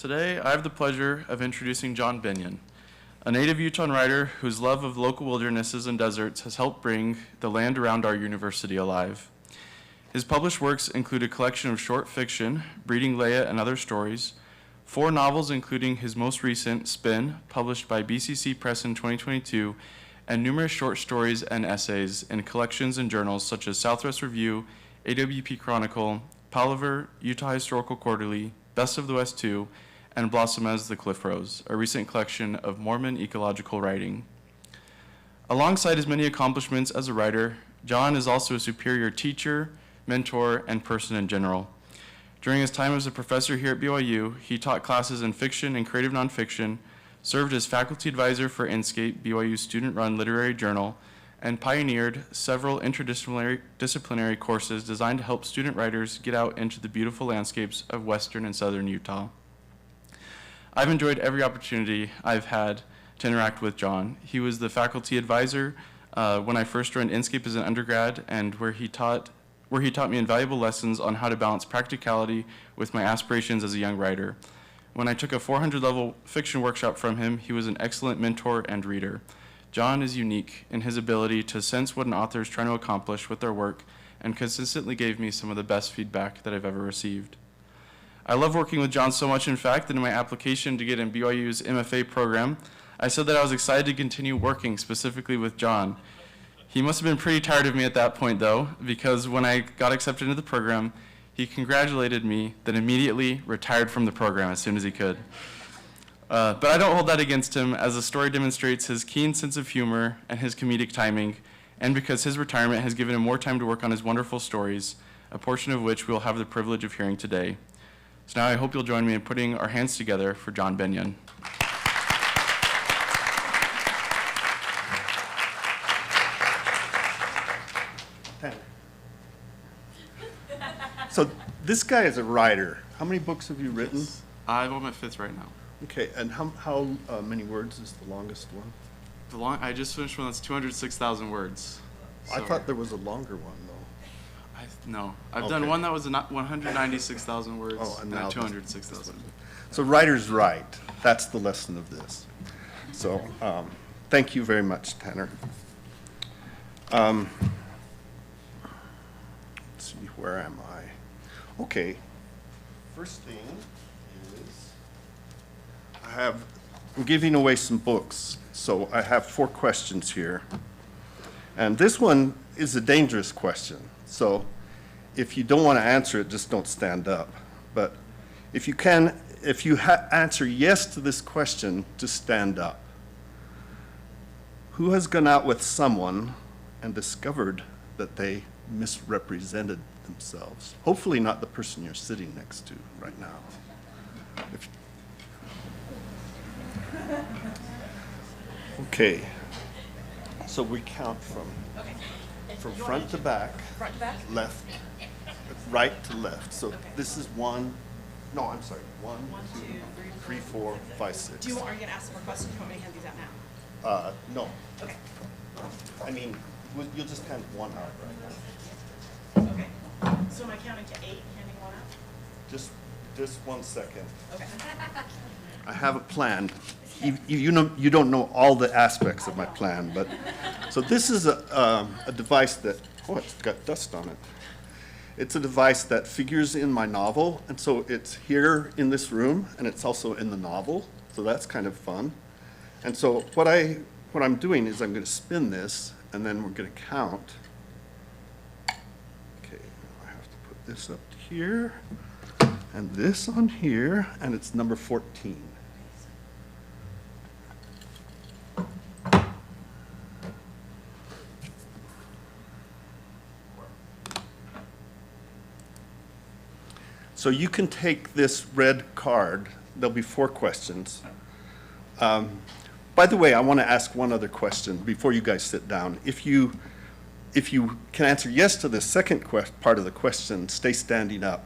Today, I have the pleasure of introducing John Bennion, a native Utah writer whose love of local wildernesses and deserts has helped bring the land around our university alive. His published works include a collection of short fiction, Breeding Leia and Other Stories, 4 novels including his most recent, Spin, published by BCC Press in 2022, and numerous short stories and essays in collections and journals such as Southwest Review, AWP Chronicle, Palaver, Utah Historical Quarterly, Best of the West 2, and Blossom as the Cliff Rose, a recent collection of Mormon ecological writing. Alongside his many accomplishments as a writer, John is also a superior teacher, mentor, and person in general. During his time as a professor here at BYU, he taught classes in fiction and creative nonfiction, served as faculty advisor for Inscape, BYU's student-run literary journal, and pioneered several interdisciplinary courses designed to help student writers get out into the beautiful landscapes of western and southern Utah. I've enjoyed every opportunity I've had to interact with John. He was the faculty advisor when I first joined Inscape as an undergrad, and where he taught me invaluable lessons on how to balance practicality with my aspirations as a young writer. When I took a 400-level fiction workshop from him, he was an excellent mentor and reader. John is unique in his ability to sense what an author is trying to accomplish with their work, and consistently gave me some of the best feedback that I've ever received. I love working with John so much, in fact, that in my application to get in BYU's MFA program, I said that I was excited to continue working specifically with John. He must have been pretty tired of me at that point, though, because when I got accepted into the program, he congratulated me, then immediately retired from the program as soon as he could. But I don't hold that against him, as the story demonstrates his keen sense of humor and his comedic timing, and because his retirement has given him more time to work on his wonderful stories, a portion of which we'll have the privilege of hearing today. So now I hope you'll join me in putting our hands together for John Bennion. So this guy is a writer. How many books have you written? I'm on my 5th right now. Okay, and how many words is the longest one? I just finished one that's 206,000 words. I thought there was a longer one, though. No, I've done one that was 196,000 words, and now 206,000. So writer's right. That's the lesson of this. So thank you very much, Tanner. Let's see, where am I? Okay, first thing is I'm giving away some books. So I have 4 questions here. And this one is a dangerous question. So if you don't want to answer it, just don't stand up. But if you answer yes to this question, just stand up. Who has gone out with someone and discovered that they misrepresented themselves? Hopefully not the person you're sitting next to right now. Okay, so we count from front to back, left, right to left. So this is 1, no, I'm sorry, 1, 2, 3, 4, 5, 6. Are you going to ask some more questions? Do you want me to hand these out now? No. Okay. I mean, you'll just hand one out right now. Okay. So am I counting to 8, handing one out? Just 1 second. Okay. I have a plan. You don't know all the aspects of my plan, but so this is a device that, it's got dust on it. It's a device that figures in my novel, and so it's here in this room, and it's also in the novel, so that's kind of fun. And so what I'm doing is I'm going to spin this, and then we're going to count. Okay, now I have to put this up here, and this on here, and it's number 14. So you can take this red card. There'll be 4 questions. By the way, I want to ask one other question before you guys sit down. If you can answer yes to the second part of the question, stay standing up.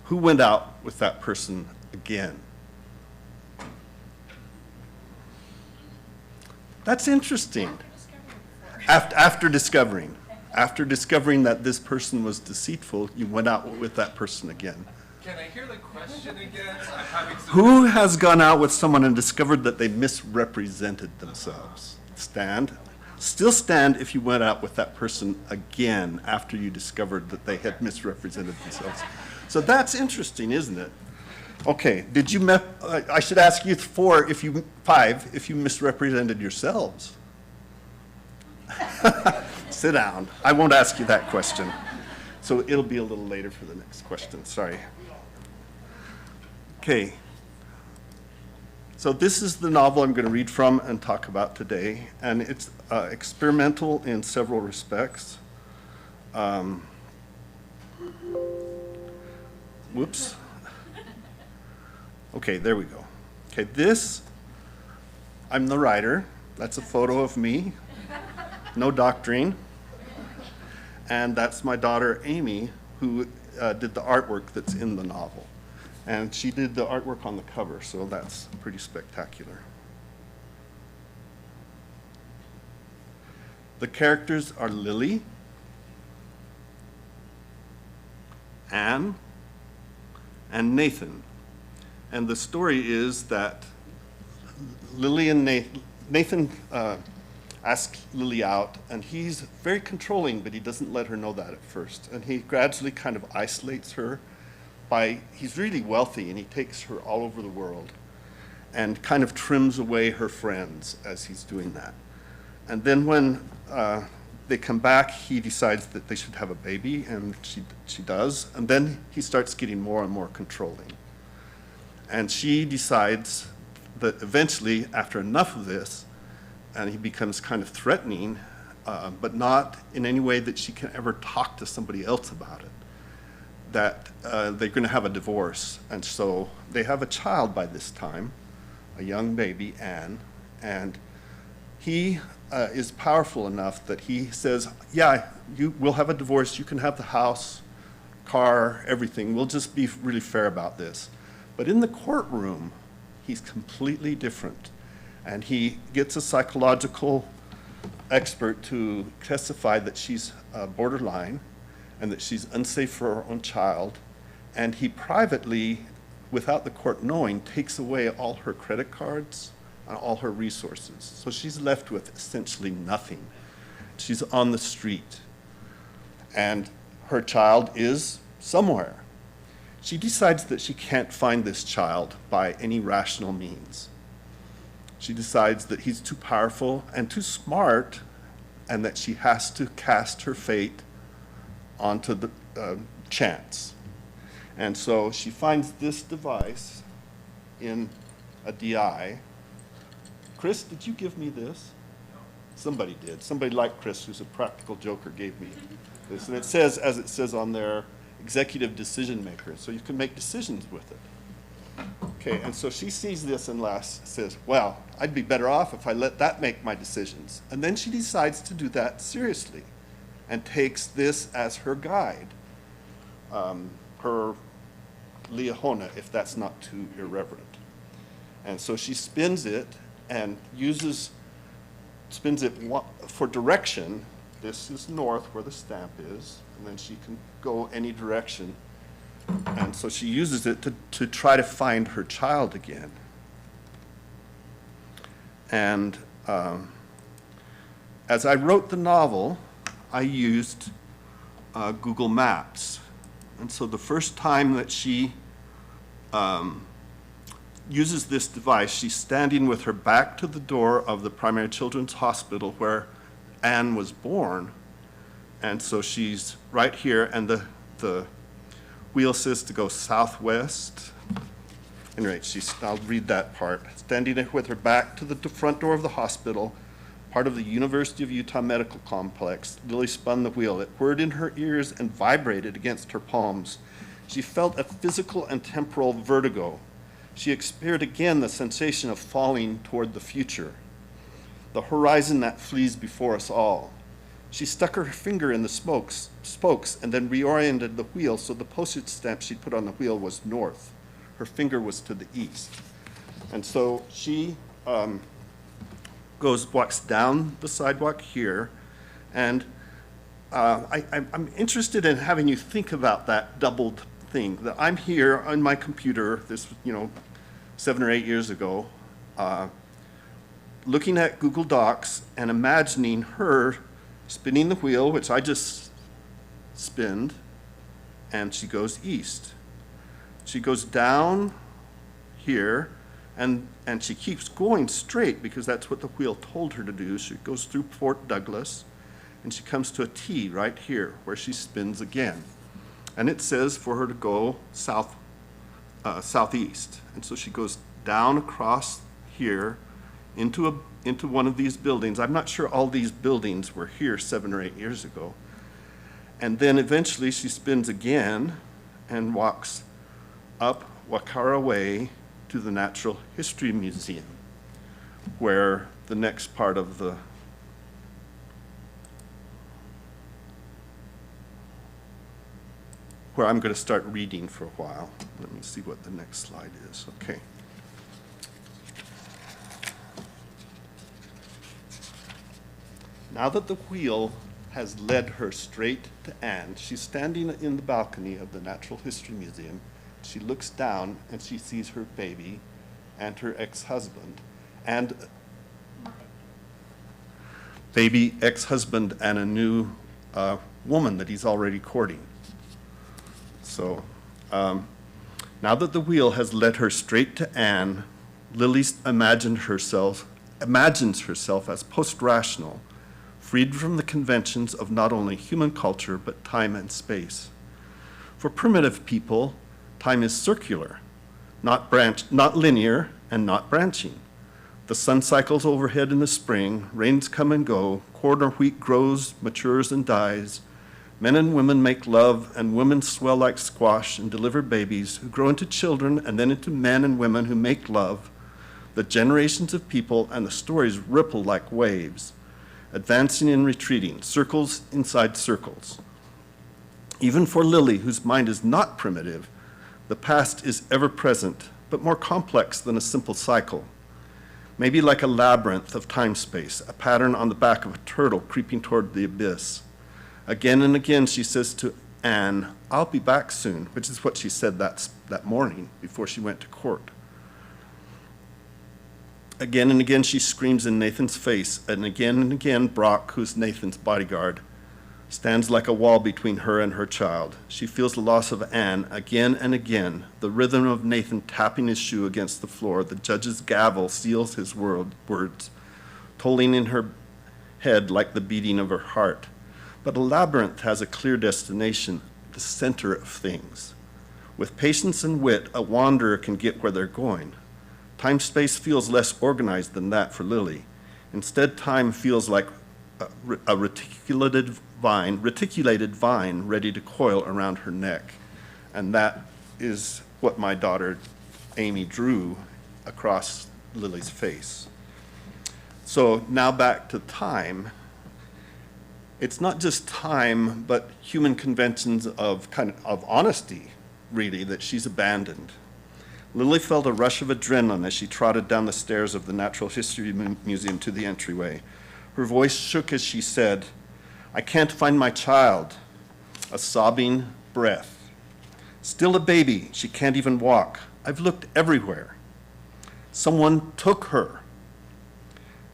Who went out with that person again? That's interesting. After discovering that this person was deceitful, you went out with that person again. Can I hear the question again? I'm having some. Who has gone out with someone and discovered that they misrepresented themselves? Stand. Still stand if you went out with that person again after you discovered that they had misrepresented themselves. So that's interesting, isn't it? Okay, did you, I should ask you five, if you misrepresented yourselves. Sit down. I won't ask you that question. So it'll be a little later for the next question, sorry. Okay. So this is the novel I'm going to read from and talk about today, and it's experimental in several respects. Whoops. Okay, there we go. Okay, I'm the writer. That's a photo of me. No doctoring. And that's my daughter, Amy, who did the artwork that's in the novel. And she did the artwork on the cover, so that's pretty spectacular. The characters are Lily, Anne, and Nathan. And the story is that Lily and Nathan asks Lily out, and he's very controlling, but he doesn't let her know that at first. And he gradually kind of isolates her he's really wealthy, and he takes her all over the world and kind of trims away her friends as he's doing that. And then when they come back, he decides that they should have a baby, and she does. And then he starts getting more and more controlling. And she decides that eventually, after enough of this, and he becomes kind of threatening, but not in any way that she can ever talk to somebody else about it, that they're going to have a divorce. And so they have a child by this time, a young baby, Anne, and he is powerful enough that he says, yeah, we'll have a divorce, you can have the house, car, everything, we'll just be really fair about this. But in the courtroom, he's completely different. And he gets a psychological expert to testify that she's borderline and that she's unsafe for her own child. And he privately, without the court knowing, takes away all her credit cards and all her resources. So she's left with essentially nothing. She's on the street. And her child is somewhere. She decides that she can't find this child by any rational means. She decides that he's too powerful and too smart, and that she has to cast her fate onto the chance. And so she finds this device in a DI. Chris, did you give me this? Somebody did. Somebody like Chris, who's a practical joker, gave me this. And it says, as it says on there, executive decision maker. So you can make decisions with it. Okay, and so she sees this and says, well, I'd be better off if I let that make my decisions. And then she decides to do that seriously and takes this as her guide, her liahona, if that's not too irreverent. And so she spins it and spins it for direction. This is north where the stamp is, and then she can go any direction. And so she uses it to try to find her child again. And as I wrote the novel, I used Google Maps. And so the first time that she uses this device, she's standing with her back to the door of the primary children's hospital where Anne was born. And so she's right here, and the wheel says to go southwest. Anyway, I'll read that part. Standing with her back to the front door of the hospital, part of the University of Utah Medical Complex, Lily spun the wheel. It whirred in her ears and vibrated against her palms. She felt a physical and temporal vertigo. She experienced again the sensation of falling toward the future, the horizon that flees before us all. She stuck her finger in the spokes and then reoriented the wheel so the postage stamp she put on the wheel was north. Her finger was to the east. And so she walks down the sidewalk here, and I'm interested in having you think about that doubled thing, that I'm here on my computer, this, 7 or 8 years ago, looking at Google Docs and imagining her spinning the wheel, which I just spinned, and she goes east. She goes down here, and she keeps going straight because that's what the wheel told her to do. She goes through Fort Douglas, and she comes to a T right here where she spins again. And it says for her to go southeast. And so she goes down across here into one of these buildings. I'm not sure all these buildings were here 7 or 8 years ago. And then eventually she spins again and walks up Wakara Way to the Natural History Museum, where the next part of where I'm going to start reading for a while. Let me see what the next slide is. Okay. Now that the wheel has led her straight to Anne, she's standing in the balcony of the Natural History Museum. She looks down and she sees her baby and her ex-husband and a new woman that he's already courting. So now that the wheel has led her straight to Anne, Lily imagines herself as post-rational, freed from the conventions of not only human culture but time and space. For primitive people, time is circular, not linear, and not branching. The sun cycles overhead in the spring, rains come and go, corn or wheat grows, matures, and dies. Men and women make love, and women swell like squash and deliver babies who grow into children and then into men and women who make love. The generations of people and the stories ripple like waves, advancing and retreating, circles inside circles. Even for Lily, whose mind is not primitive, the past is ever present, but more complex than a simple cycle. Maybe like a labyrinth of time-space, a pattern on the back of a turtle creeping toward the abyss. Again and again she says to Anne, "I'll be back soon," which is what she said that morning before she went to court. Again and again she screams in Nathan's face, and again Brock, who's Nathan's bodyguard, stands like a wall between her and her child. She feels the loss of Anne again and again, the rhythm of Nathan tapping his shoe against the floor. The judge's gavel seals his words, tolling in her head like the beating of her heart. But a labyrinth has a clear destination, the center of things. With patience and wit, a wanderer can get where they're going. Time-space feels less organized than that for Lily. Instead, time feels like a reticulated vine ready to coil around her neck. And that is what my daughter Amy drew across Lily's face. So now back to time. It's not just time, but human conventions of honesty, really, that she's abandoned. Lily felt a rush of adrenaline as she trotted down the stairs of the Natural History Museum to the entryway. Her voice shook as she said, "I can't find my child." A sobbing breath. "Still a baby, she can't even walk. I've looked everywhere. Someone took her."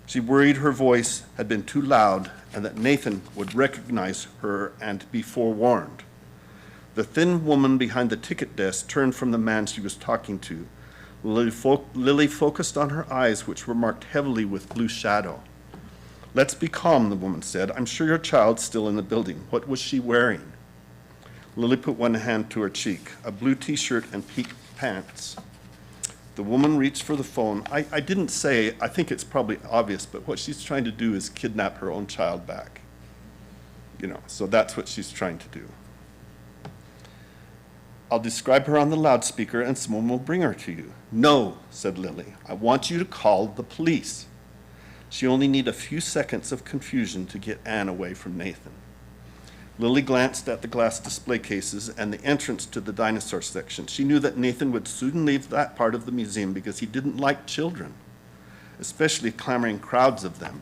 She worried her voice had been too loud and that Nathan would recognize her and be forewarned. The thin woman behind the ticket desk turned from the man she was talking to. Lily focused on her eyes, which were marked heavily with blue shadow. "Let's be calm," the woman said. "I'm sure your child's still in the building. What was she wearing?" Lily put one hand to her cheek, a blue t-shirt and pink pants. The woman reached for the phone. I didn't say, I think it's probably obvious, but what she's trying to do is kidnap her own child back. So that's what she's trying to do. "I'll describe her on the loudspeaker and someone will bring her to you." "No," said Lily. "I want you to call the police." She only needed a few seconds of confusion to get Anne away from Nathan. Lily glanced at the glass display cases and the entrance to the dinosaur section. She knew that Nathan would soon leave that part of the museum because he didn't like children, especially clamoring crowds of them.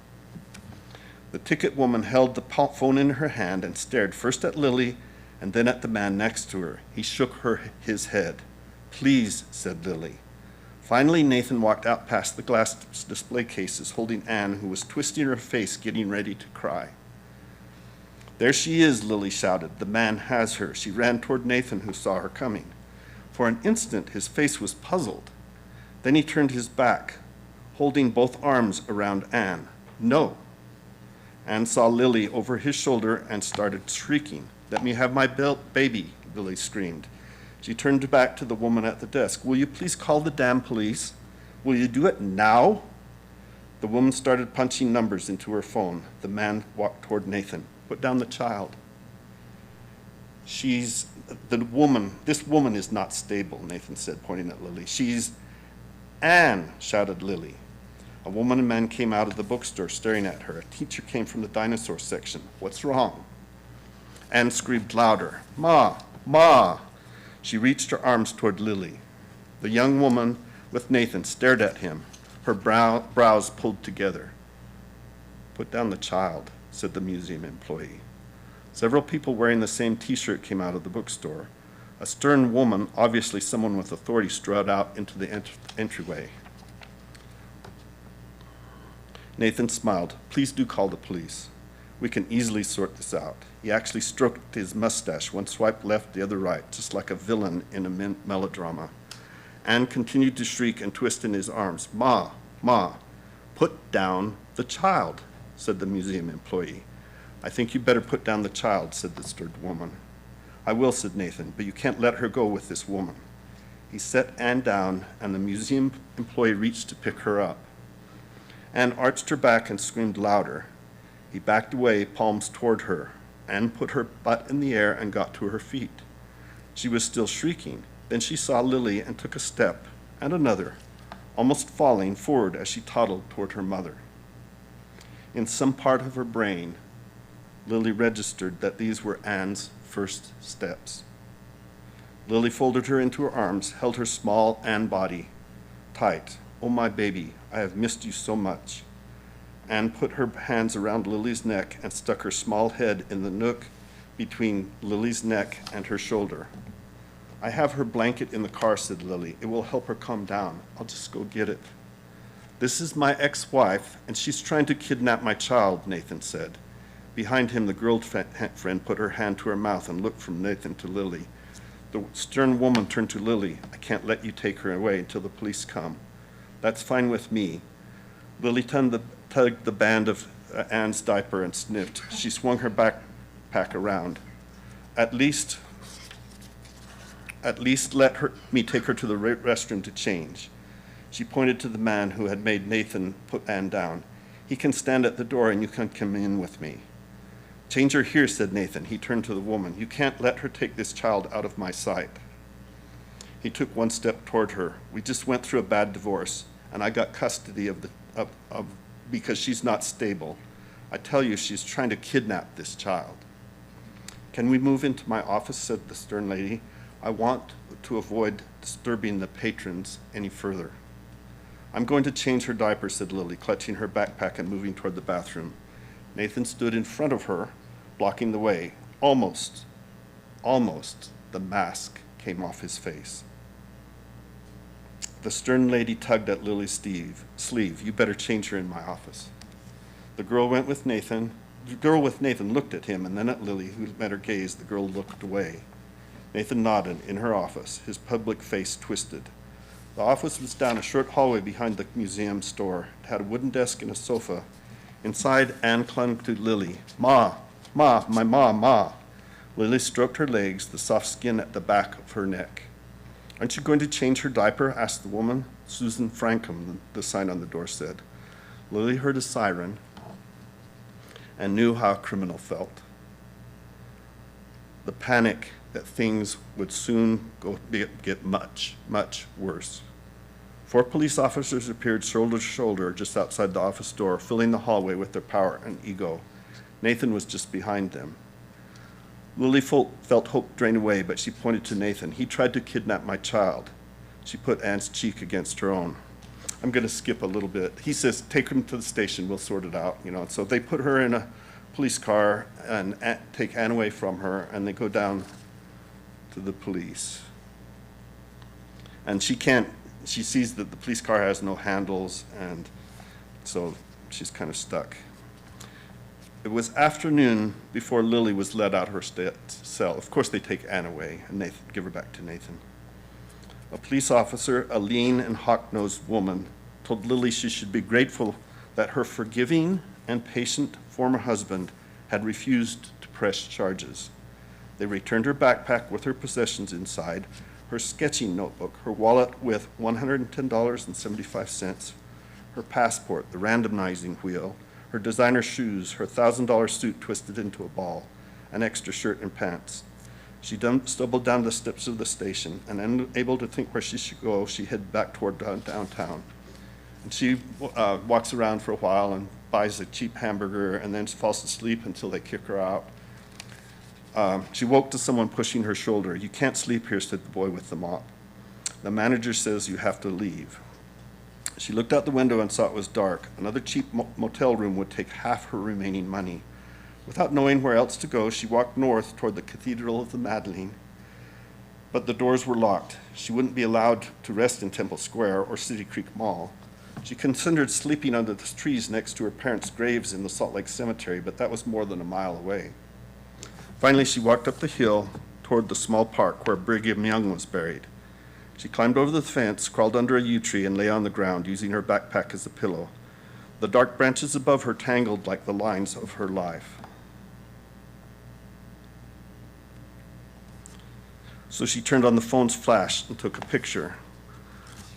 The ticket woman held the phone in her hand and stared first at Lily and then at the man next to her. He shook his head. "Please," said Lily. Finally, Nathan walked out past the glass display cases, holding Anne, who was twisting her face, getting ready to cry. "There she is," Lily shouted. "The man has her." She ran toward Nathan, who saw her coming. For an instant, his face was puzzled. Then he turned his back, holding both arms around Anne. "No." Anne saw Lily over his shoulder and started shrieking. "Let me have my baby," Lily screamed. She turned back to the woman at the desk. "Will you please call the damn police? Will you do it now?" The woman started punching numbers into her phone. The man walked toward Nathan. "Put down the child." This woman is not stable," Nathan said, pointing at Lily. "She's..." "Anne," shouted Lily. A woman and man came out of the bookstore staring at her. A teacher came from the dinosaur section. "What's wrong?" Anne screamed louder. "Ma! Ma!" She reached her arms toward Lily. The young woman with Nathan stared at him, her brows pulled together. "Put down the child," said the museum employee. Several people wearing the same T-shirt came out of the bookstore. A stern woman, obviously someone with authority, strode out into the entryway. Nathan smiled. "Please do call the police. We can easily sort this out." He actually stroked his mustache, one swipe left, the other right, just like a villain in a melodrama. Anne continued to shriek and twist in his arms. "Ma, Ma, put down the child," said the museum employee. "I think you better put down the child," said the stern woman. "I will," said Nathan, "but you can't let her go with this woman." He set Anne down, and the museum employee reached to pick her up. Anne arched her back and screamed louder. He backed away, palms toward her. Anne put her butt in the air and got to her feet. She was still shrieking. Then she saw Lily and took a step, and another, almost falling forward as she toddled toward her mother. In some part of her brain, Lily registered that these were Anne's first steps. Lily folded her into her arms, held her small Anne body tight. "Oh, my baby, I have missed you so much." Anne put her hands around Lily's neck and stuck her small head in the nook between Lily's neck and her shoulder. "I have her blanket in the car," said Lily. "It will help her calm down. I'll just go get it." "This is my ex-wife, and she's trying to kidnap my child," Nathan said. Behind him, the girlfriend put her hand to her mouth and looked from Nathan to Lily. The stern woman turned to Lily. "I can't let you take her away until the police come." "That's fine with me." Lily tugged the band of Anne's diaper and sniffed. She swung her backpack around. At least let me take her to the restroom to change." She pointed to the man who had made Nathan put Anne down. "He can stand at the door and you can come in with me." "Change her here," said Nathan. He turned to the woman. "You can't let her take this child out of my sight." He took one step toward her. "We just went through a bad divorce, and I got custody of because she's not stable. I tell you, she's trying to kidnap this child." "Can we move into my office?" said the stern lady. "I want to avoid disturbing the patrons any further." "I'm going to change her diaper," said Lily, clutching her backpack and moving toward the bathroom. Nathan stood in front of her, blocking the way. Almost, the mask came off his face. The stern lady tugged at Lily's sleeve. "You better change her in my office." The girl with Nathan looked at him and then at Lily, who met her gaze. The girl looked away. Nathan nodded. In her office, his public face twisted. The office was down a short hallway behind the museum store. It had a wooden desk and a sofa. Inside, Anne clung to Lily. "Ma, Ma, my mom, Ma." Lily stroked her legs, the soft skin at the back of her neck. "Aren't you going to change her diaper?" asked the woman. "Susan Frankham," the sign on the door said. Lily heard a siren and knew how a criminal felt. The panic that things would soon get much, much worse. 4 police officers appeared shoulder to shoulder just outside the office door, filling the hallway with their power and ego. Nathan was just behind them. Lily felt hope drain away, but she pointed to Nathan. "He tried to kidnap my child." She put Anne's cheek against her own. "I'm going to skip a little bit. He says, take him to the station, we'll sort it out." So they put her in a police car and take Anne away from her, and they go down to the police. And she sees that the police car has no handles, and so she's kind of stuck. It was afternoon before Lily was let out of her cell. Of course, they take Anne away and give her back to Nathan. A police officer, a lean and hawk-nosed woman, told Lily she should be grateful that her forgiving and patient former husband had refused to press charges. They returned her backpack with her possessions inside, her sketching notebook, her wallet with $110.75, her passport, the randomizing wheel, her designer shoes, her $1,000 suit twisted into a ball, an extra shirt and pants. She stumbled down the steps of the station, and unable to think where she should go, she headed back toward downtown. And she walks around for a while and buys a cheap hamburger and then falls asleep until they kick her out. She woke to someone pushing her shoulder. "You can't sleep here," said the boy with the mop. "The manager says you have to leave." She looked out the window and saw it was dark. Another cheap motel room would take half her remaining money. Without knowing where else to go, she walked north toward the Cathedral of the Madeleine, but the doors were locked. She wouldn't be allowed to rest in Temple Square or City Creek Mall. She considered sleeping under the trees next to her parents' graves in the Salt Lake Cemetery, but that was more than a mile away. Finally, she walked up the hill toward the small park where Brigham Young was buried. She climbed over the fence, crawled under a yew tree, and lay on the ground, using her backpack as a pillow. The dark branches above her tangled like the lines of her life. So she turned on the phone's flash and took a picture.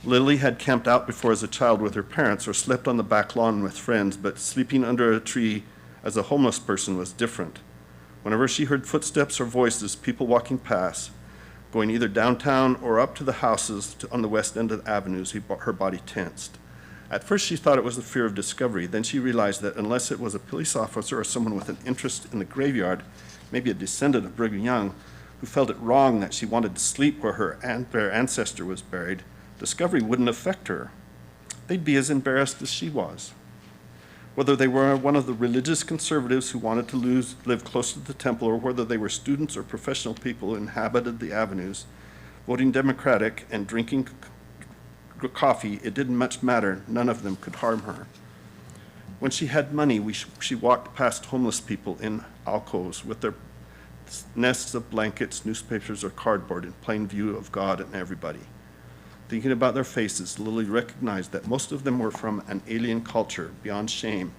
Lily had camped out before as a child with her parents or slept on the back lawn with friends, but sleeping under a tree as a homeless person was different. Whenever she heard footsteps or voices, people walking past, going either downtown or up to the houses on the west end of the avenues, her body tensed. At first she thought it was the fear of discovery. Then she realized that unless it was a police officer or someone with an interest in the graveyard, maybe a descendant of Brigham Young, who felt it wrong that she wanted to sleep where their ancestor was buried, discovery wouldn't affect her. They'd be as embarrassed as she was. Whether they were one of the religious conservatives who wanted to live close to the temple, or whether they were students or professional people who inhabited the avenues, voting Democratic and drinking coffee, it didn't much matter. None of them could harm her. When she had money, she walked past homeless people in alcoves with their nests of blankets, newspapers, or cardboard in plain view of God and everybody. Thinking about their faces, Lily recognized that most of them were from an alien culture beyond shame,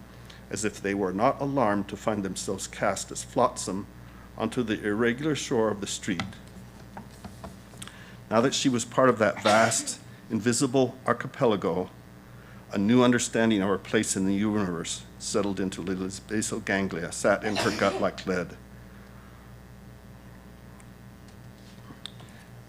as if they were not alarmed to find themselves cast as flotsam onto the irregular shore of the street. Now that she was part of that vast, invisible archipelago, a new understanding of her place in the universe settled into Lily's basal ganglia, sat in her gut like lead.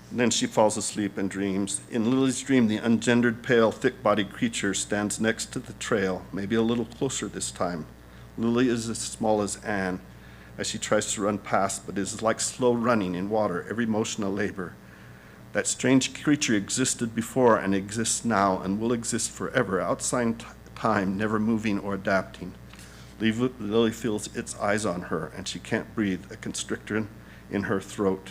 And then she falls asleep and dreams. In Lily's dream, the ungendered, pale, thick-bodied creature stands next to the trail, maybe a little closer this time. Lily is as small as Anne as she tries to run past, but is like slow running in water, every motion a labor. That strange creature existed before and exists now and will exist forever, outside time, never moving or adapting. Lily feels its eyes on her, and she can't breathe, a constrictor in her throat.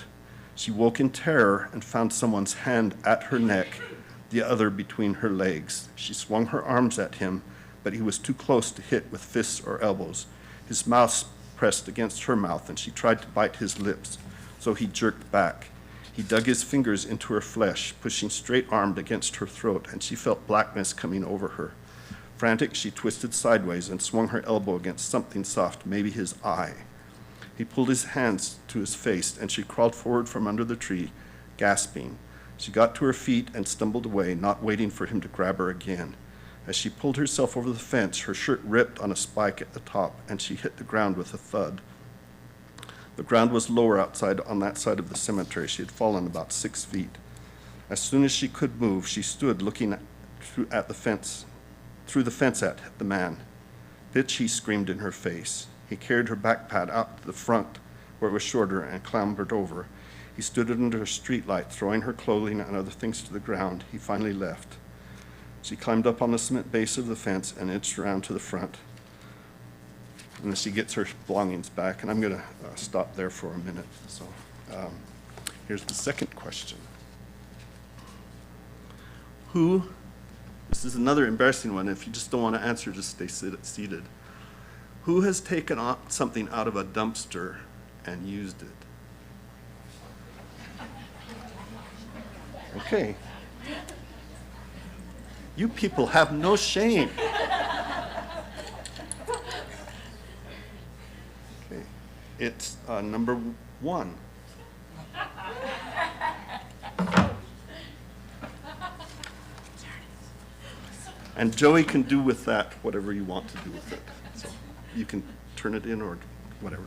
She woke in terror and found someone's hand at her neck, the other between her legs. She swung her arms at him, but he was too close to hit with fists or elbows. His mouth pressed against her mouth, and she tried to bite his lips, so he jerked back. He dug his fingers into her flesh, pushing straight-armed against her throat, and she felt blackness coming over her. Frantic, she twisted sideways and swung her elbow against something soft, maybe his eye. He pulled his hands to his face, and she crawled forward from under the tree, gasping. She got to her feet and stumbled away, not waiting for him to grab her again. As she pulled herself over the fence, her shirt ripped on a spike at the top, and she hit the ground with a thud. The ground was lower outside on that side of the cemetery. She had fallen about 6 feet. As soon as she could move, she stood looking through the fence at the man. "Bitch," he screamed in her face. He carried her backpack out to the front, where it was shorter, and clambered over. He stood under a streetlight, throwing her clothing and other things to the ground. He finally left. She climbed up on the cement base of the fence and inched around to the front. And she gets her belongings back, and I'm going to stop there for a minute. So, Here's the second question. This is another embarrassing one. If you just don't want to answer, just stay seated. Who has taken something out of a dumpster and used it? Okay. You people have no shame. Okay. It's number 1. And Joey can do with that whatever you want to do with it. So you can turn it in or whatever.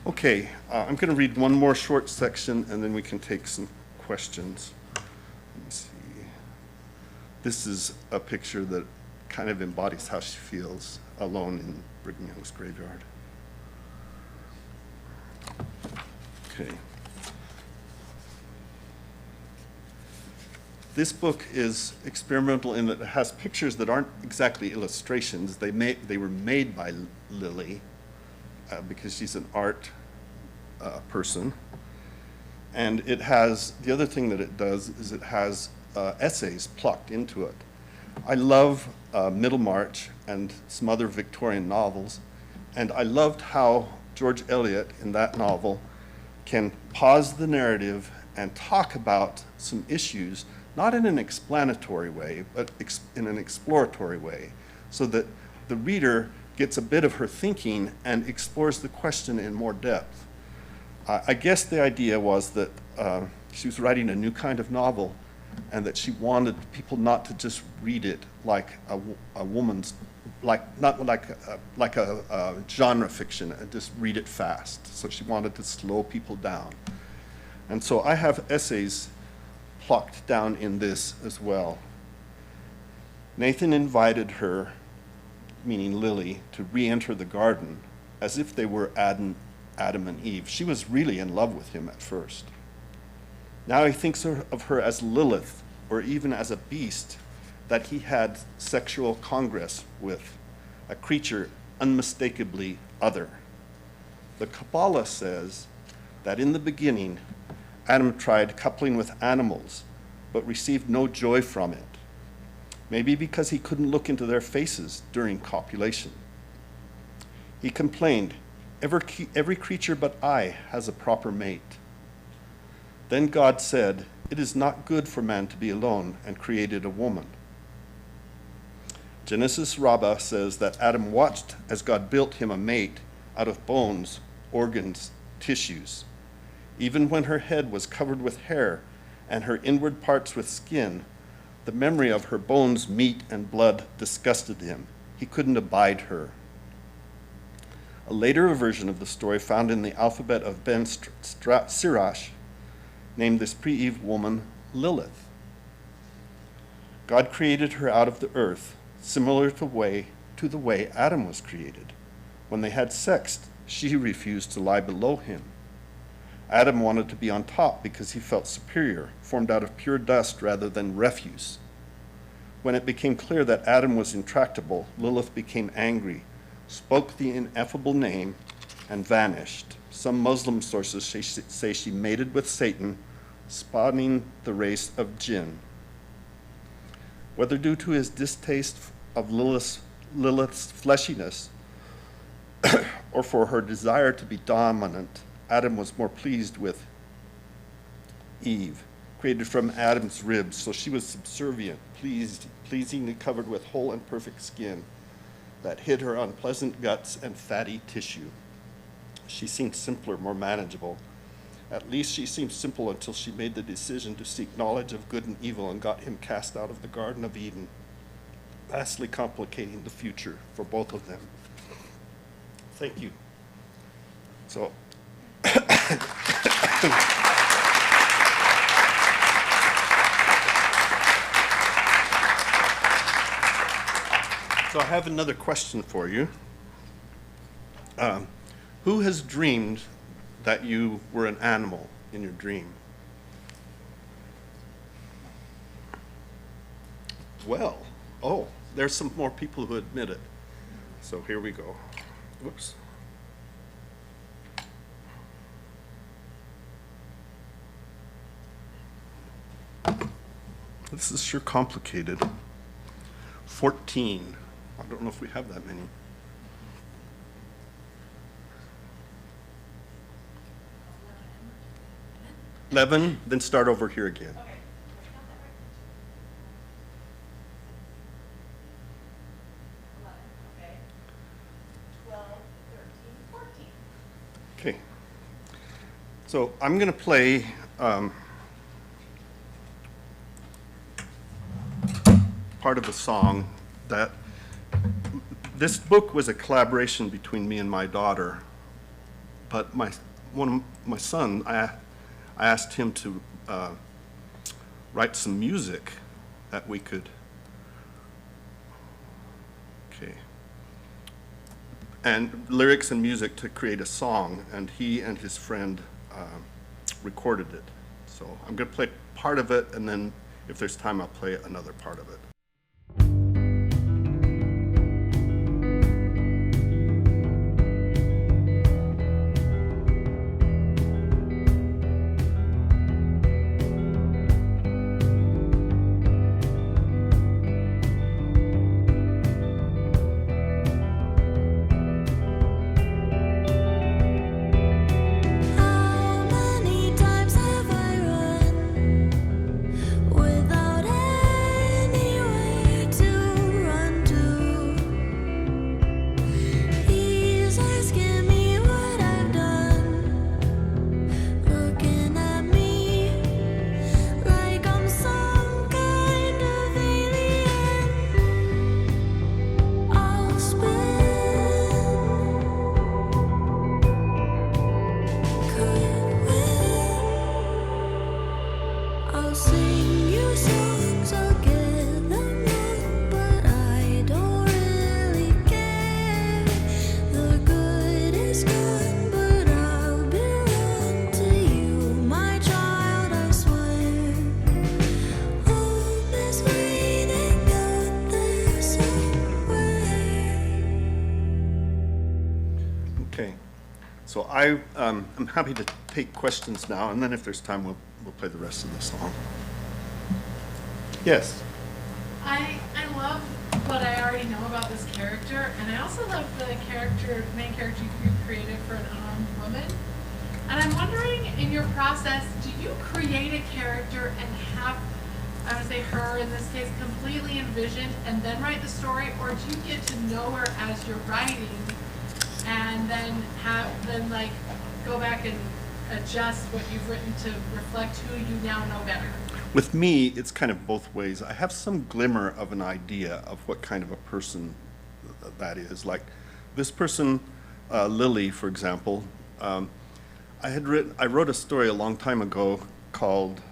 Okay, I'm going to read one more short section and then we can take some questions. Let me see. This is a picture that kind of embodies how she feels alone in Brigham Young's graveyard. Okay. This book is experimental in that it has pictures that aren't exactly illustrations. They were made by Lily because she's an art person. And it has, the other thing that it does is it has essays plucked into it. I love Middlemarch and some other Victorian novels, and I loved how George Eliot in that novel can pause the narrative and talk about some issues, not in an explanatory way, but in an exploratory way, so that the reader gets a bit of her thinking and explores the question in more depth. I guess the idea was that she was writing a new kind of novel and that she wanted people not to just read it like a woman's, not like a genre fiction and just read it fast. So she wanted to slow people down. And so I have essays plucked down in this as well. Nathan invited her, meaning Lily, to re-enter the garden as if they were Adam and Eve. She was really in love with him at first. Now he thinks of her as Lilith, or even as a beast that he had sexual congress with, a creature unmistakably other. The Kabbalah says that in the beginning, Adam tried coupling with animals, but received no joy from it. Maybe because he couldn't look into their faces during copulation. He complained, every creature but I has a proper mate. Then God said, it is not good for man to be alone, and created a woman. Genesis Rabbah says that Adam watched as God built him a mate out of bones, organs, tissues. Even when her head was covered with hair and her inward parts with skin, the memory of her bones, meat, and blood disgusted him. He couldn't abide her. A later version of the story found in the alphabet of Ben Sirach named this pre-Eve woman Lilith. God created her out of the earth, similar to the way Adam was created. When they had sex, she refused to lie below him. Adam wanted to be on top because he felt superior, formed out of pure dust rather than refuse. When it became clear that Adam was intractable, Lilith became angry, spoke the ineffable name, and vanished. Some Muslim sources say she mated with Satan, spawning the race of jinn. Whether due to his distaste of Lilith's fleshiness or for her desire to be dominant, Adam was more pleased with Eve, created from Adam's ribs, so she was subservient, pleasingly covered with whole and perfect skin that hid her unpleasant guts and fatty tissue. She seemed simpler, more manageable. At least she seemed simple until she made the decision to seek knowledge of good and evil and got him cast out of the Garden of Eden, vastly complicating the future for both of them. Thank you. So, I have another question for you. Who has dreamed that you were an animal in your dream? Well, there's some more people who admit it. So here we go. Whoops. This is sure complicated. 14. I don't know if we have that many. 11, then start over here again. Okay. 11, okay. 12, 13, 14. Okay. So I'm going to play part of a song that this book was a collaboration between me and my daughter, but my son, I asked him to write some music that we could, okay, and lyrics and music to create a song, and he and his friend recorded it. So I'm going to play part of it, and then if there's time, I'll play another part of it. How many times have I run without anywhere to run to? He's asking me what I've done, looking at me like I'm some kind of alien. I'll spin. I'll sing you songs, I'll get them wrong, but I don't really care. The good is gone, but I'll belong to you, my child, I swear. Home is waiting out there somewhere. Okay. So I'm happy to take questions now, and then if there's time, we'll play the rest of the song. Yes. I love what I already know about this character, and I also love the main character you created for an unarmed woman. And I'm wondering, in your process, do you create a character and have, I would say her in this case, completely envisioned and then write the story, or do you get to know her as you're writing and then like go back and adjust what you've written to reflect who you now know better? With me, it's kind of both ways. I have some glimmer of an idea of what kind of a person that is. Like this person, Lily, for example, I wrote a story a long time ago called,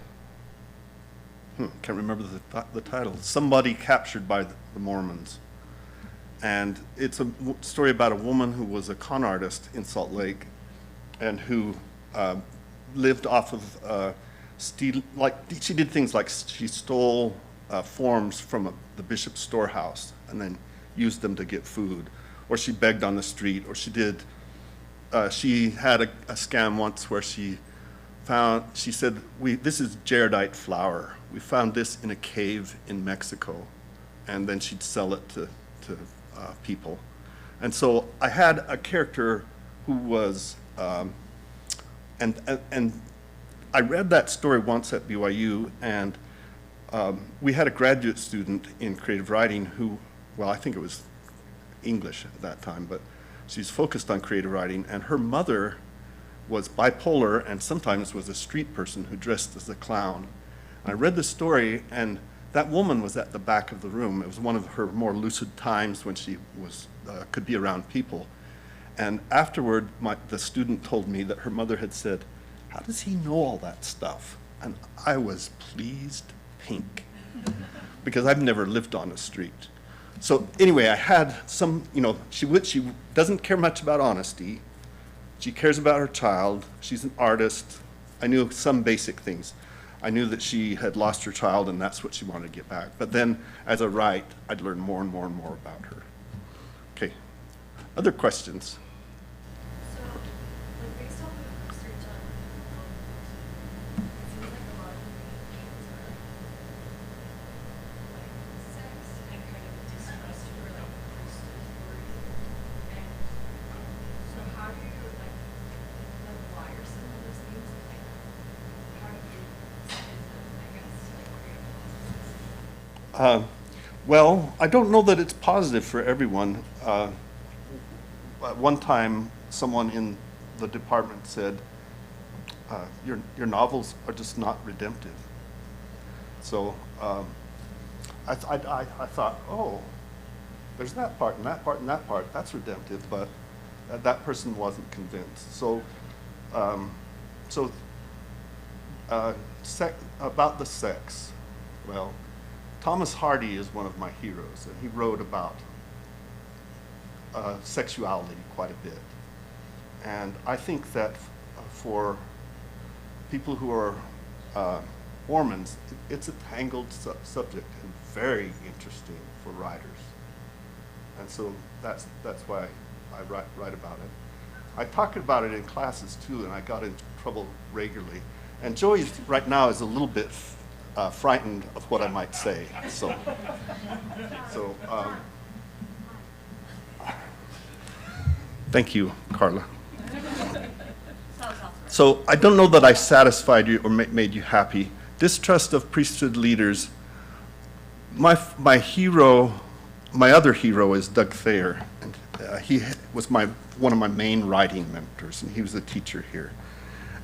can't remember the title, Somebody Captured by the Mormons. And it's a story about a woman who was a con artist in Salt Lake and who lived off of she did things like she stole forms from the bishop's storehouse and then used them to get food, or she begged on the street, or she had a scam once where she said, this is jaredite flour. We found this in a cave in Mexico, and then she'd sell it to people. And so I had a character who was, and I read that story once at BYU, and we had a graduate student in creative writing who, well, I think it was English at that time, but she's focused on creative writing, and her mother was bipolar and sometimes was a street person who dressed as a clown. And I read the story, and that woman was at the back of the room. It was one of her more lucid times when she could be around people. And afterward, the student told me that her mother had said, "How does he know all that stuff?" And I was pleased pink, because I've never lived on a street. So anyway, I had some, she doesn't care much about honesty. She cares about her child. She's an artist. I knew some basic things. I knew that she had lost her child, and that's what she wanted to get back. But then, as I write, I'd learn more and more and more about her. Okay. Other questions? So, like based off of the research on, it seems like a lot of the main themes are, like, Well, I don't know that it's positive for everyone. At one time, someone in the department said, your novels are just not redemptive. So I thought, oh, there's that part and that part and that part, that's redemptive, but that person wasn't convinced. So, about the sex, well, Thomas Hardy is one of my heroes, and he wrote about sexuality quite a bit. And I think that for people who are Mormons, it's a tangled subject and very interesting for writers. And so that's why I write about it. I talk about it in classes too, and I got into trouble regularly. And Joey right now is a little bit frightened of what I might say. So thank you, Carla. So I don't know that I satisfied you or made you happy. Distrust of priesthood leaders. My hero, my other hero is Doug Thayer. And, he was one of my main writing mentors, and he was a teacher here.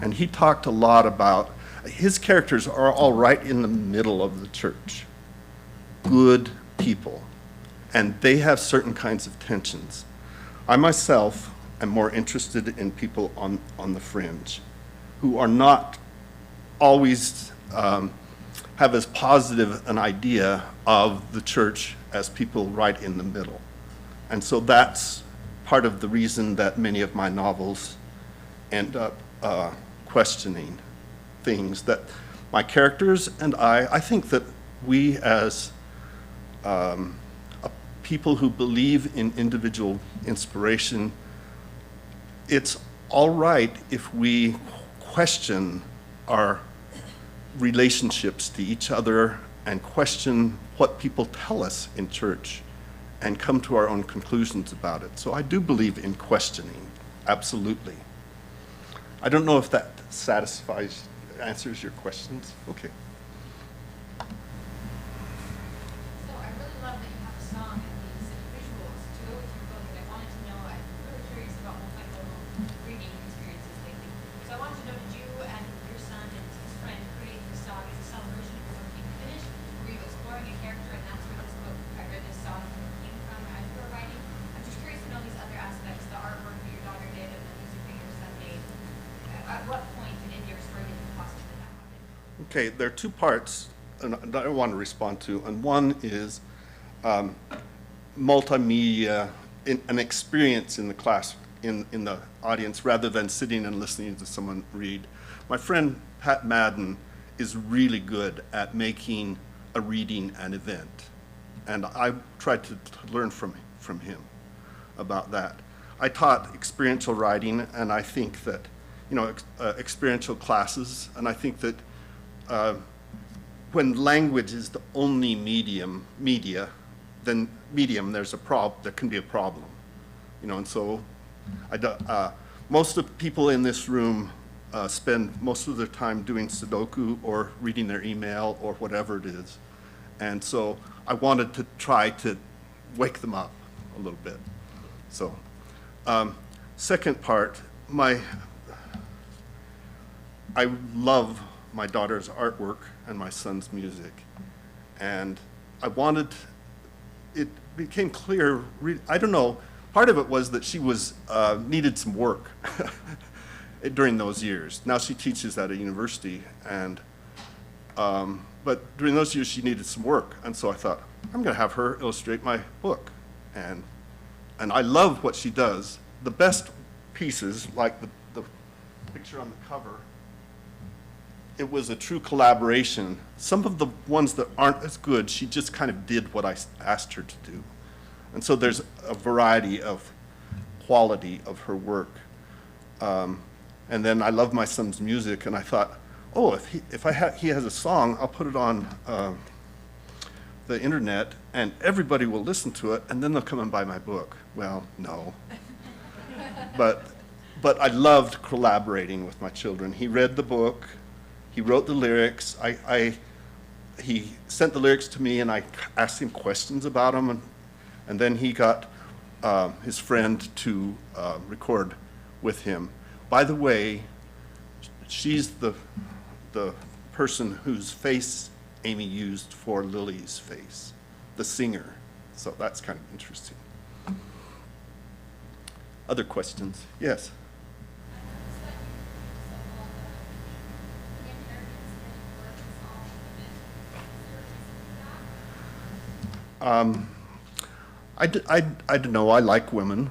And he talked a lot about, his characters are all right in the middle of the church. Good people. And they have certain kinds of tensions. I myself am more interested in people on the fringe, who are not always have as positive an idea of the church as people right in the middle. And so that's part of the reason that many of my novels end up questioning things that my characters and I think that we as people who believe in individual inspiration, it's all right if we question our relationships to each other and question what people tell us in church and come to our own conclusions about it. So I do believe in questioning, absolutely. I don't know if that answers your questions. Okay. So I really love that you have a song and these visuals to go with your book, and I wanted to know, I'm really curious about multimodal reading experiences lately. So I wanted to know, did you and your son and his friend create this song as a celebration of your work being finished? Were you exploring a character and that's where this book, I read this song came from as you were writing? I'm just curious to know these other aspects, the artwork that your daughter did and the music that your son made. At what point in your story did you possibly that happen? Okay, there are two parts that I want to respond to, and one is multimedia, an experience in the class, in the audience, rather than sitting and listening to someone read. My friend Pat Madden is really good at making a reading an event, and I tried to learn from him about that. I taught experiential writing, and I think that, experiential classes, and I think that when language is the only media, then there's there can be a problem, and so most of the people in this room spend most of their time doing Sudoku or reading their email or whatever it is, and so I wanted to try to wake them up a little bit. So, second part, I love my daughter's artwork and my son's music, and it became clear, I don't know, part of it was that she needed some work during those years. Now she teaches at a university, but during those years she needed some work, and so I thought, I'm gonna have her illustrate my book, and I love what she does. The best pieces, like the picture on the cover, it was a true collaboration. Some of the ones that aren't as good, she just kind of did what I asked her to do. And so there's a variety of quality of her work. And then I love my son's music, and I thought, oh, if he has a song, I'll put it on the internet, and everybody will listen to it, and then they'll come and buy my book. Well, no. But I loved collaborating with my children. He read the book. He wrote the lyrics. he sent the lyrics to me, and I asked him questions about them, and then he got his friend to record with him. By the way, she's the person whose face Amy used for Lily's face, the singer. So that's kind of interesting. Other questions? Yes? I don't know. I like women.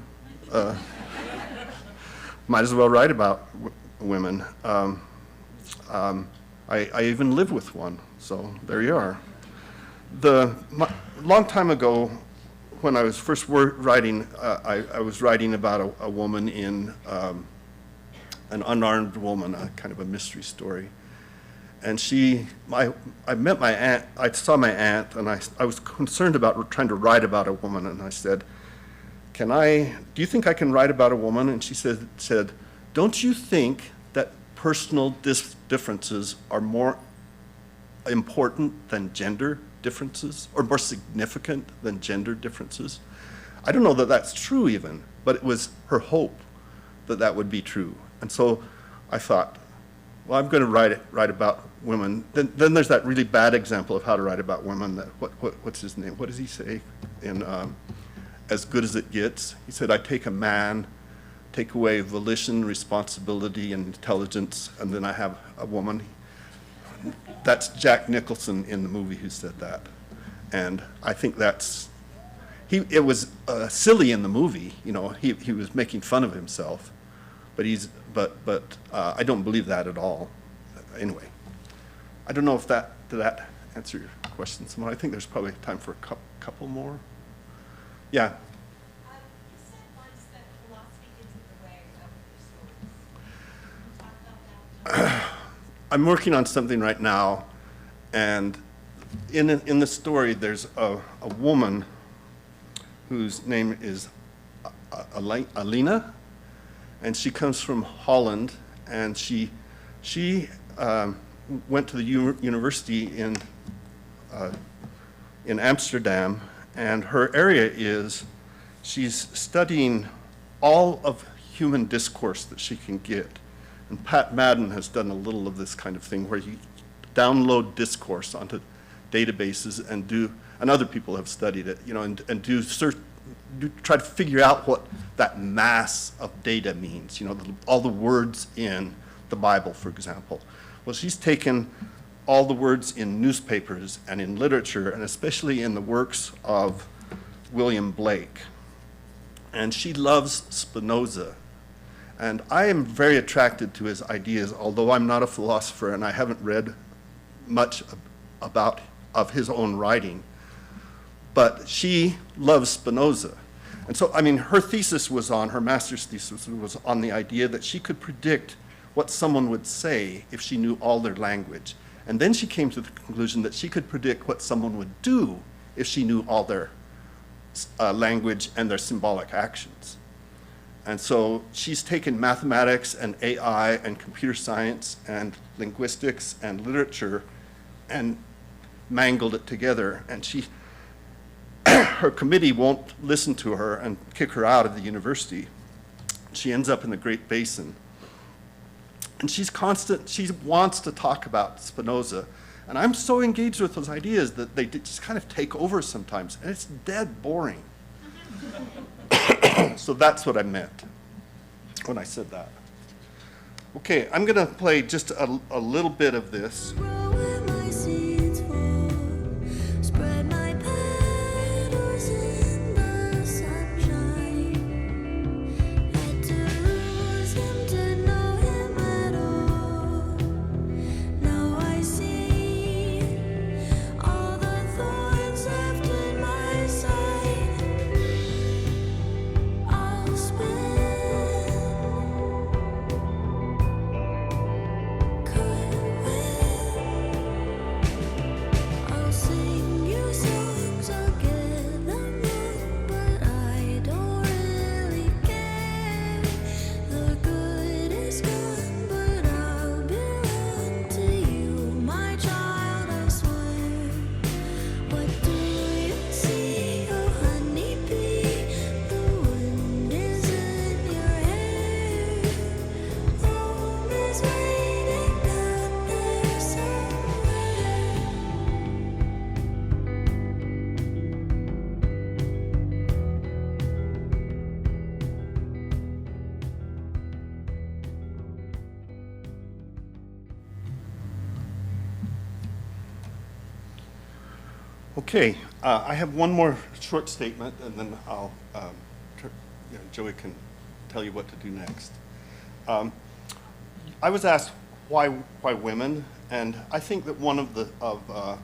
Might as well write about women. I even live with one, so there you are. Long time ago, when I was first writing, I was writing about a woman in an unarmed woman, a kind of a mystery story. And I met my aunt, I saw my aunt, and I was concerned about trying to write about a woman, and I said, do you think I can write about a woman? And she said, don't you think that personal differences are more important than gender differences, or more significant than gender differences? I don't know that that's true even, but it was her hope that that would be true. And so I thought, well, I'm going to write about women. Then there's that really bad example of how to write about women. That what's his name? What does he say in As Good as It Gets? He said, I take a man, take away volition, responsibility, and intelligence, and then I have a woman. That's Jack Nicholson in the movie who said that. And I think it was silly in the movie, you know, he was making fun of himself, but I don't believe that at all. Anyway, I don't know if did that answer your question, Simone? I think there's probably time for a couple more. Yeah. You said once that philosophy gets in the way of your stories. Can you talk about that? I'm working on something right now, and in the story there's a woman whose name is Alina, and she comes from Holland, and she went to the university in Amsterdam, and her area is she's studying all of human discourse that she can get. And Pat Madden has done a little of this kind of thing where you download discourse onto databases and other people have studied it, you know, and try to figure out what that mass of data means, you know, all the words in the Bible, for example. Well, she's taken all the words in newspapers and in literature, and especially in the works of William Blake. And she loves Spinoza. And I am very attracted to his ideas, although I'm not a philosopher and I haven't read much of his own writing. But she loves Spinoza. And so, I mean, her master's thesis was on the idea that she could predict what someone would say if she knew all their language. And then she came to the conclusion that she could predict what someone would do if she knew all their language and their symbolic actions. And so she's taken mathematics and AI and computer science and linguistics and literature and mangled it together. And her committee won't listen to her and kick her out of the university. She ends up in the Great Basin. And she wants to talk about Spinoza. And I'm so engaged with those ideas that they just kind of take over sometimes. And it's dead boring. So that's what I meant when I said that. Okay, I'm going to play just a little bit of this. Where my seeds fall, spread my petals in the sunshine. Had to lose him to know him at all. Now I see all the thorns left in my side. I'll spend cut with Okay, I have one more short statement, and then I'll, Joey can tell you what to do next. I was asked why women, and I think that one of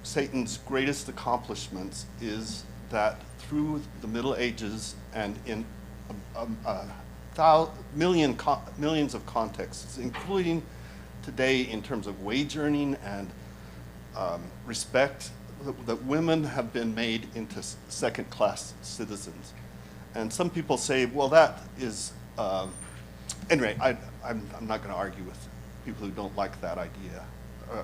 Satan's greatest accomplishments is that through the Middle Ages and in millions of contexts, including today in terms of wage earning and respect, that women have been made into second-class citizens. And some people say, well, that is, anyway, I'm not going to argue with people who don't like that idea,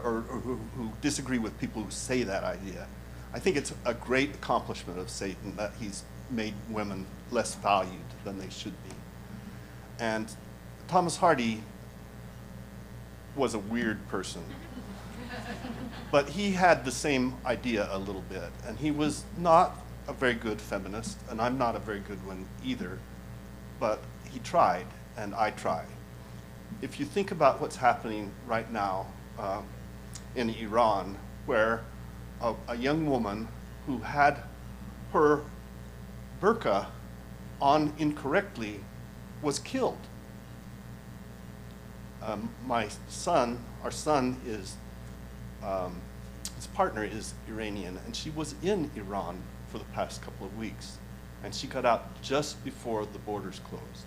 or who disagree with people who say that idea. I think it's a great accomplishment of Satan that he's made women less valued than they should be. And Thomas Hardy was a weird person. But he had the same idea a little bit, and he was not a very good feminist, and I'm not a very good one either, but he tried, and I try. If you think about what's happening right now in Iran, where a young woman who had her burqa on incorrectly was killed. My son, our son is, his partner is Iranian, and she was in Iran for the past couple of weeks, and she got out just before the borders closed.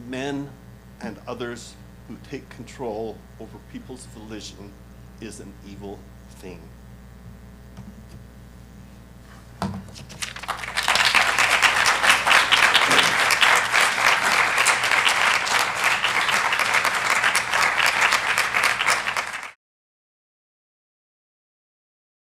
Men and others who take control over people's volition is an evil thing.